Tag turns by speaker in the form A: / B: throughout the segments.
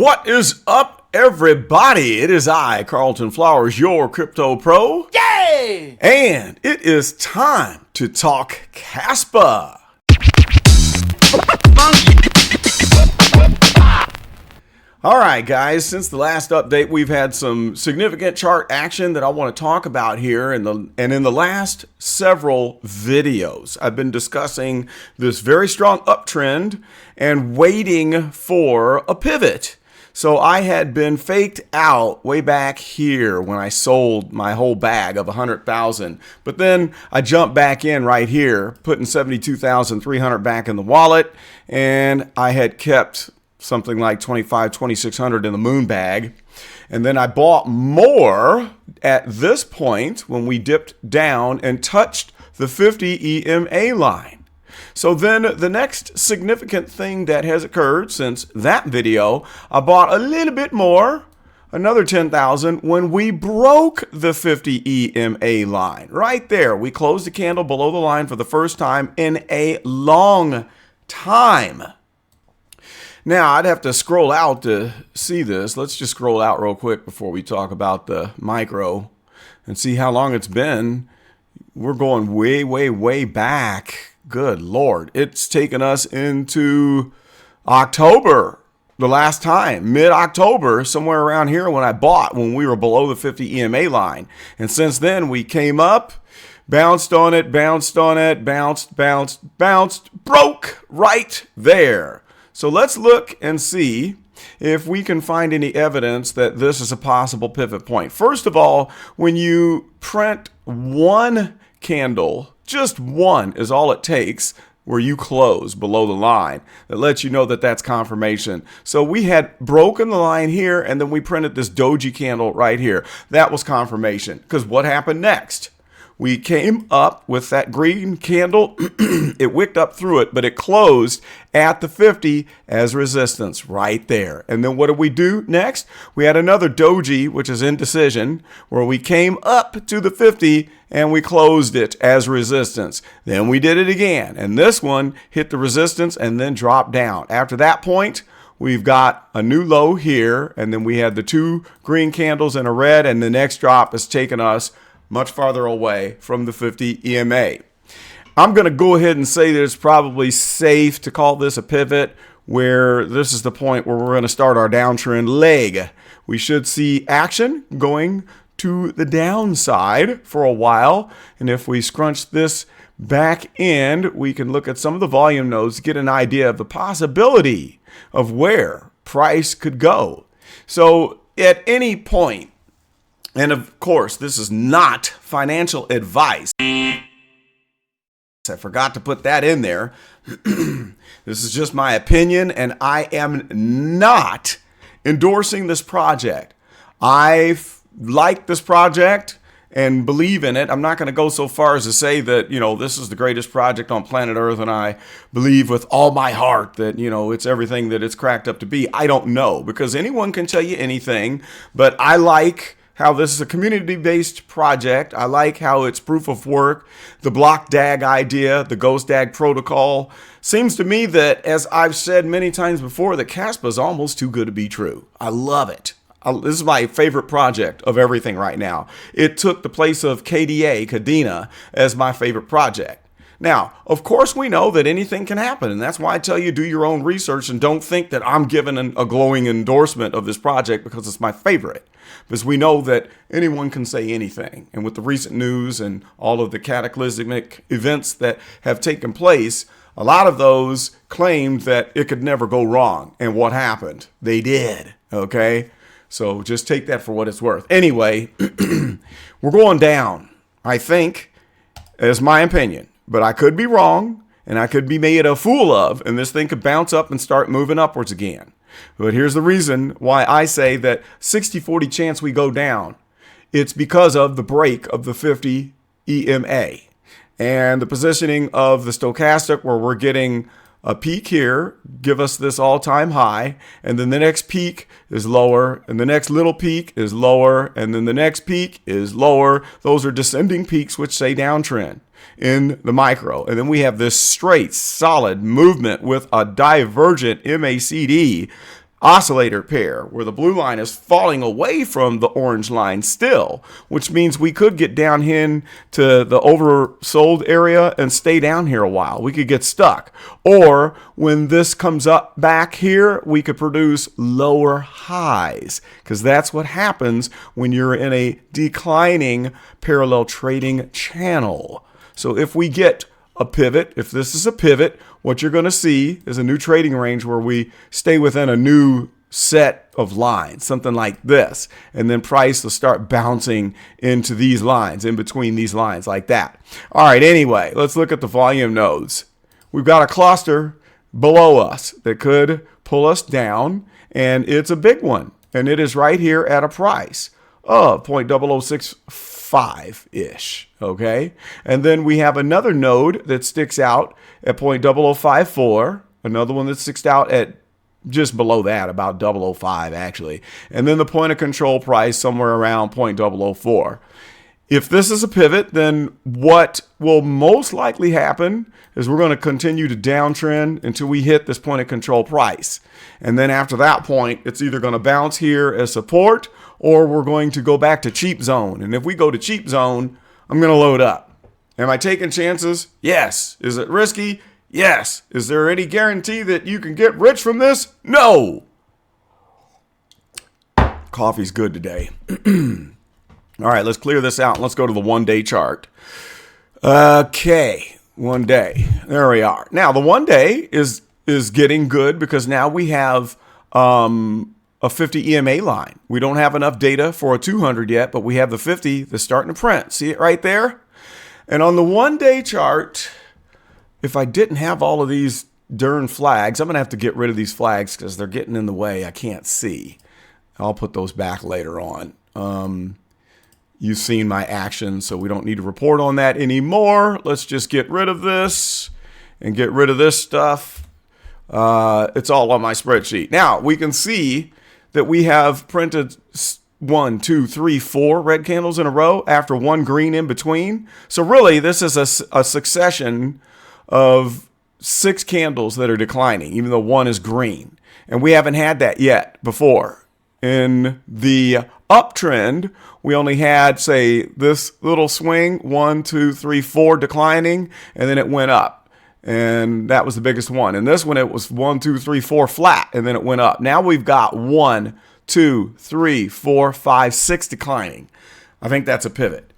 A: What is up, everybody? It is I, Carlton Flowers, your crypto pro.
B: Yay!
A: And it is time to talk Kaspa. All right, guys, since the last update, we've had some significant chart action that I want to talk about here. And in the last several videos, I've been discussing this very strong uptrend and waiting for a pivot. So I had been faked out way back here when I sold my whole bag of 100,000. But then I jumped back in right here, putting 72,300 back in the wallet, and I had kept something like 2,600 in the moon bag. And then I bought more at this point when we dipped down and touched the 50 EMA line. So then the next significant thing that has occurred since that video, I bought a little bit more, another 10,000, when we broke the 50 EMA line. Right there, we closed the candle below the line for the first time in a long time. Now, I'd have to scroll out to see this. Let's just scroll out real quick before we talk about the micro and see how long it's been. We're going way, way, way back. Good Lord. It's taken us into October, the last time, mid-October, somewhere around here when I bought, when we were below the 50 EMA line. And since then, we came up, bounced on it, bounced on it, bounced, broke right there. So let's look and see if we can find any evidence that this is a possible pivot point. First of all, when you print one candle, just one is all it takes, where you close below the line, that lets you know that that's confirmation. So we had broken the line here, and then we printed this doji candle right here. That was confirmation, because what happened next? We came up with that green candle. It wicked up through it, but it closed at the 50 as resistance right there. And then what did we do next? We had another doji, which is indecision, where we came up to the 50 and we closed it as resistance. Then we did it again. And this one hit the resistance and then dropped down. After that point, we've got a new low here. And then we had the two green candles and a red. And the next drop has taken us much farther away from the 50 EMA. I'm going to go ahead and say that it's probably safe to call this a pivot, where this is the point where we're going to start our downtrend leg. We should see action going to the downside for a while. And if we scrunch this back in, we can look at some of the volume nodes to get an idea of the possibility of where price could go. So at any point, and of course, this is not financial advice. I forgot to put that in there. This is just my opinion, and I am not endorsing this project. I like this project and believe in it. I'm not going to go so far as to say that, this is the greatest project on planet Earth, and I believe with all my heart that, it's everything that it's cracked up to be. I don't know, because anyone can tell you anything, but I like how this is a community-based project. I like how it's proof of work. The block DAG idea, the Ghost DAG protocol. Seems to me that, as I've said many times before, that Kaspa is almost too good to be true. I love it. This is my favorite project of everything right now. It took the place of Kadena, as my favorite project. Now, of course, we know that anything can happen, and that's why I tell you do your own research and don't think that I'm giving a glowing endorsement of this project because it's my favorite. Because we know that anyone can say anything. And with the recent news and all of the cataclysmic events that have taken place, a lot of those claimed that it could never go wrong. And what happened? They did. Okay? So just take that for what it's worth. Anyway, we're going down, I think, as my opinion. But I could be wrong, and I could be made a fool of, and this thing could bounce up and start moving upwards again. But here's the reason why I say that 60-40 chance we go down. It's because of the break of the 50 EMA and the positioning of the stochastic, where we're getting a peak here, give us this all-time high, and then the next peak is lower, and the next little peak is lower, and then the next peak is lower. Those are descending peaks which say downtrend in the micro. And then we have this straight, solid movement with a divergent MACD oscillator pair where the blue line is falling away from the orange line still, which means we could get down into the oversold area and stay down here a while. We could get stuck. Or when this comes up back here, we could produce lower highs, because that's what happens when you're in a declining parallel trading channel. So if we get a pivot, if this is a pivot, what you're going to see is a new trading range where we stay within a new set of lines, something like this. And then price will start bouncing into these lines, in between these lines like that. All right, anyway, let's look at the volume nodes. We've got a cluster below us that could pull us down, and it's a big one. And it is right here at a price of 0.0065-ish, okay? And then we have another node that sticks out at 0.0054, another one that sticks out at just below that, about 0.005 actually. And then the point of control price somewhere around 0.004. If this is a pivot, then what will most likely happen is we're going to continue to downtrend until we hit this point of control price. And then after that point, it's either going to bounce here as support, or we're going to go back to cheap zone. And if we go to cheap zone, I'm going to load up. Am I taking chances? Yes. Is it risky? Yes. Is there any guarantee that you can get rich from this? No. Coffee's good today. All right, let's clear this out. Let's go to the one-day chart. Okay, 1 day. There we are. Now, the 1 day is getting good because now we have a 50 EMA line. We don't have enough data for a 200 yet, but we have the 50 that's starting to print. See it right there? And on the 1 day chart, if I didn't have all of these darn flags, I'm going to have to get rid of these flags because they're getting in the way. I can't see. I'll put those back later on. You've seen my actions, so we don't need to report on that anymore. Let's just get rid of this and get rid of this stuff. It's all on my spreadsheet. Now, we can see that we have printed 1, 2, 3, 4 red candles in a row after one green in between. So really, this is a succession of 6 candles that are declining, even though one is green. And we haven't had that yet before. In the uptrend, we only had, say, this little swing, 1, 2, 3, 4 declining, and then it went up. And that was the biggest one. And this one, it was 1, 2, 3, 4 flat, and then it went up. Now we've got 1, 2, 3, 4, 5, 6 declining. I think that's a pivot.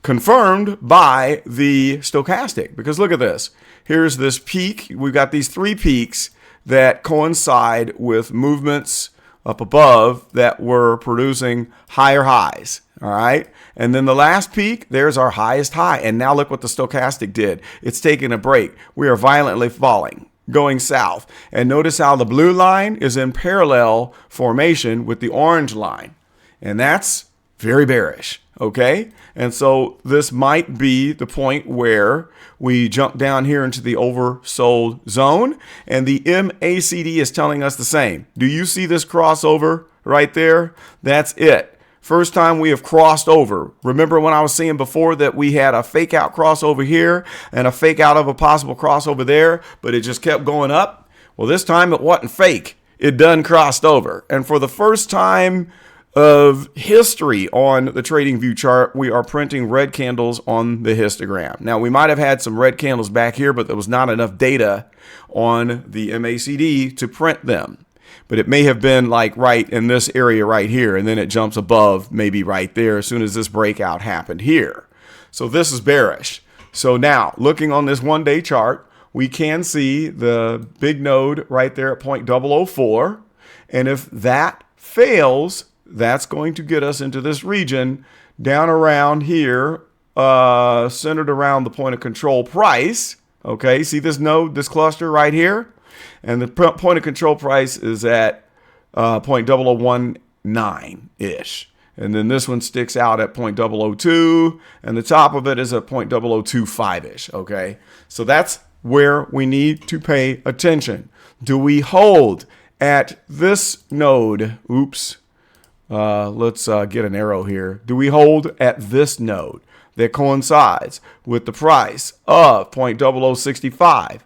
A: Confirmed by the stochastic, because look at this. Here's this peak. We've got these 3 peaks that coincide with movements up above that were producing higher highs. All right. And then the last peak, there's our highest high. And now look what the stochastic did. It's taking a break. We are violently falling, going south. And notice how the blue line is in parallel formation with the orange line. And that's very bearish. Okay. And so this might be the point where we jump down here into the oversold zone, and the MACD is telling us the same. Do you see this crossover right there? That's it. First time we have crossed over. Remember when I was saying before that we had a fake out crossover here and a fake out of a possible crossover there, but it just kept going up? Well, this time it wasn't fake. It done crossed over. And for the first time of history on the TradingView chart, we are printing red candles on the histogram. Now, we might have had some red candles back here, but there was not enough data on the MACD to print them. But it may have been like right in this area right here, and then it jumps above maybe right there as soon as this breakout happened here. So this is bearish. So now, looking on this 1 day chart, we can see the big node right there at 0.004. And if that fails, that's going to get us into this region down around here, centered around the point of control price. Okay, see this node, this cluster right here? And the point of control price is at 0.0019-ish. And then this one sticks out at 0.002, and the top of it is at 0.0025-ish. Okay, so that's where we need to pay attention. Do we hold at this node? Oops. Let's get an arrow here. Do we hold at this node that coincides with the price of 0.0065?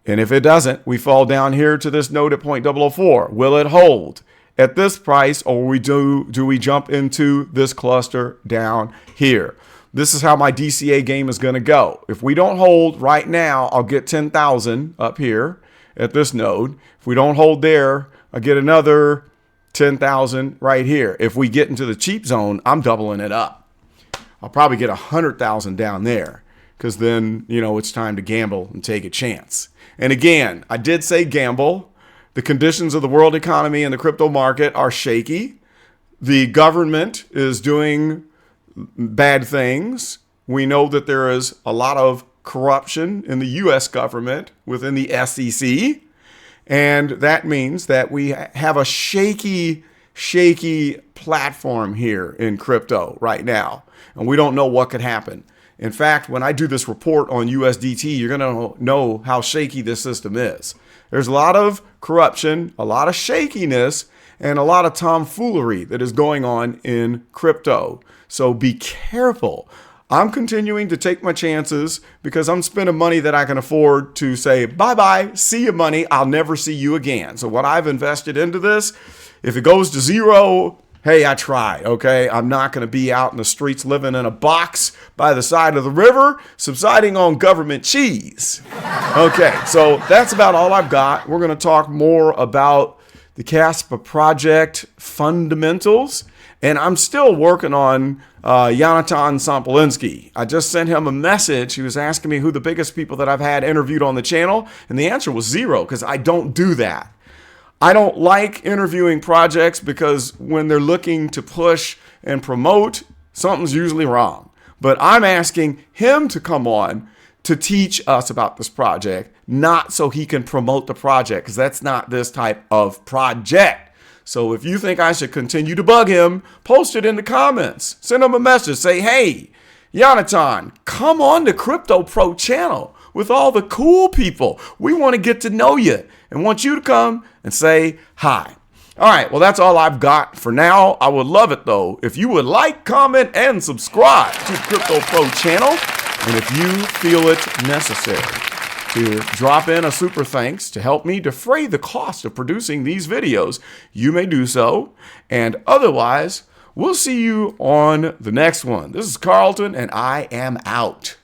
A: And if it doesn't, we fall down here to this node at 0.004. Will it hold at this price, or do we jump into this cluster down here? This is how my DCA game is going to go. If we don't hold right now, I'll get 10,000 up here at this node. If we don't hold there, I'll get another 10,000 right here. If we get into the cheap zone, I'm doubling it up. I'll probably get 100,000 down there, because then, it's time to gamble and take a chance. And again, I did say gamble. The conditions of the world economy and the crypto market are shaky. The government is doing bad things. We know that there is a lot of corruption in the U.S. government within the SEC. And that means that we have a shaky platform here in crypto right now. And we don't know what could happen. In fact, when I do this report on USDT, you're going to know how shaky this system is. There's a lot of corruption, a lot of shakiness, and a lot of tomfoolery that is going on in crypto. So be careful. I'm continuing to take my chances because I'm spending money that I can afford to say, bye-bye, see you money, I'll never see you again. So what I've invested into this, if it goes to zero, hey, I tried, okay? I'm not going to be out in the streets living in a box by the side of the river, subsiding on government cheese. Okay, so that's about all I've got. We're going to talk more about the Kaspa project fundamentals, and I'm still working on Jonathan Sampolinsky. I just sent him a message. He was asking me who the biggest people that I've had interviewed on the channel, and the answer was zero, because I don't do that. I don't like interviewing projects because when they're looking to push and promote, something's usually wrong. But I'm asking him to come on to teach us about this project, not so he can promote the project, because that's not this type of project. So if you think I should continue to bug him, post it in the comments. Send him a message. Say, hey, Jonathan, come on the Crypto Pro channel with all the cool people. We want to get to know you and want you to come and say hi. All right, well, that's all I've got for now. I would love it, though, if you would like, comment, and subscribe to the Crypto Pro channel. And if you feel it necessary to drop in a super thanks to help me defray the cost of producing these videos, you may do so. And otherwise, we'll see you on the next one. This is Carlton, and I am out.